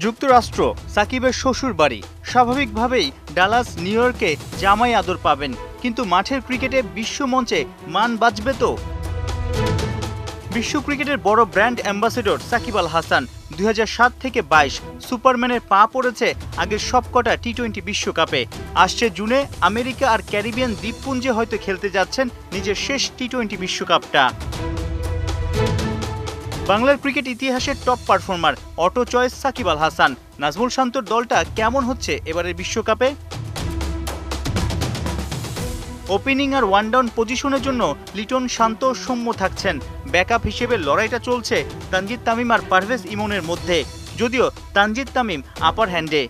যুক্তরাষ্ট্র সাকিবের শ্বশুর বাড়ি। স্বাভাবিকভাবেই ডালাস নিউ ইয়র্কে জামাই আদর পাবেন, কিন্তু মাঠের ক্রিকেটে বিশ্বমঞ্চে মান বাঁচবে তো? বিশ্ব ক্রিকেটের বড় ব্র্যান্ড অ্যাম্বাসেডর সাকিব আল হাসান 2007 থেকে 22 সুপারম্যানের পা পড়েছে আগের সবকটা টি-20 বিশ্বকাপে। আসছে জুনে আমেরিকা আর ক্যারিবিয়ান দ্বীপপুঞ্জে হয়তো খেলতে যাচ্ছেন নিজের শেষ টি-20 বিশ্বকাপটা। বাংলার ক্রিকেট ইতিহাসের top performer auto choice Shakib Al Hasan. Najmul শান্তর দলটা কেমন হচ্ছে এবারের বিশ্বকাপে? ওপেনিং আর ওয়ান ডাউন পজিশনের জন্য লিটন, শান্ত, সৌম্য থাকছেন। ব্যাকআপ হিসেবে লড়াইটা চলছে তানজিদ তামিম আর পারভেজ ইমনের মধ্যে, যদিও তানজিদ তামিম আপার হ্যান্ডে।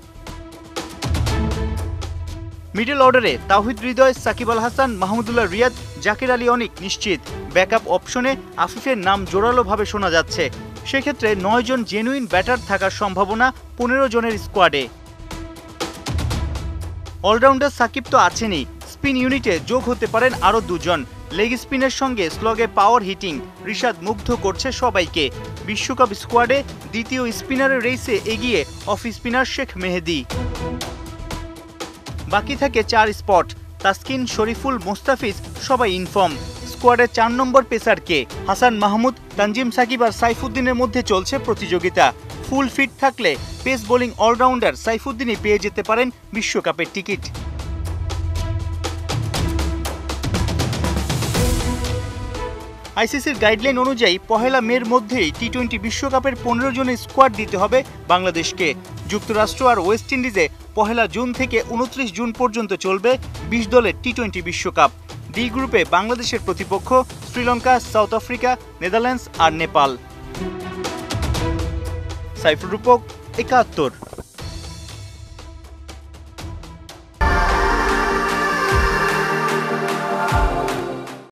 মিডল অর্ডারে তাওহিদ হৃদয়, সাকিব আল হাসান, মাহমুদুল্লাহ রিয়াদ, জাকির আলী অনিক নিশ্চিত। ব্যাকআপ অপশনে আফিফের নাম জোরালোভাবে শোনা যাচ্ছে। সেক্ষেত্রে 9 জন জেনুইন ব্যাটার থাকার সম্ভাবনা 15 জনের স্কোয়াডে। অলরাউন্ডার সাকিব তো আছেনই, স্পিন ইউনিটে যোগ হতে পারেন আরও 2 জন। লেগ স্পিনের সঙ্গে স্লগে পাওয়ার হিটিং রিশাদ মুগ্ধ করছে সবাইকে। বিশ্বকাপ স্কোয়াডে দ্বিতীয় স্পিনারের রেসে এগিয়ে অফ স্পিনার শেখ মেহেদী। বাকি থাকে 4 স্পট। তাসকিন, শরীফুল, মোস্তাফিজ সবাই ইনফর্ম। স্কোয়াডের 4 নম্বর পেসার কে? হাসান মাহমুদ, তানজিম সাকিব আর সাইফুদ্দিনের মধ্যে চলছে প্রতিযোগিতা। ফুল ফিট থাকলে পেস বোলিং অলরাউন্ডার সাইফুদ্দিনই পেয়ে যেতে পারেন বিশ্বকাপের টিকিট। আইসিসির গাইডলাইন অনুযায়ী 1 মের মধ্যেই টি-20 বিশ্বকাপের 15 জনের স্কোয়াড দিতে হবে বাংলাদেশকে। যুক্তরাষ্ট্র আর ওয়েস্ট ইন্ডিজে 1 জুন থেকে 29 জুন পর্যন্ত চলবে 20 দলের টি-20 বিশ্বকাপ। ডি গ্রুপে বাংলাদেশের প্রতিপক্ষ শ্রীলঙ্কা, সাউথ আফ্রিকা, নেদারল্যান্ডস আর নেপাল। সাইফুর রূপক, 71।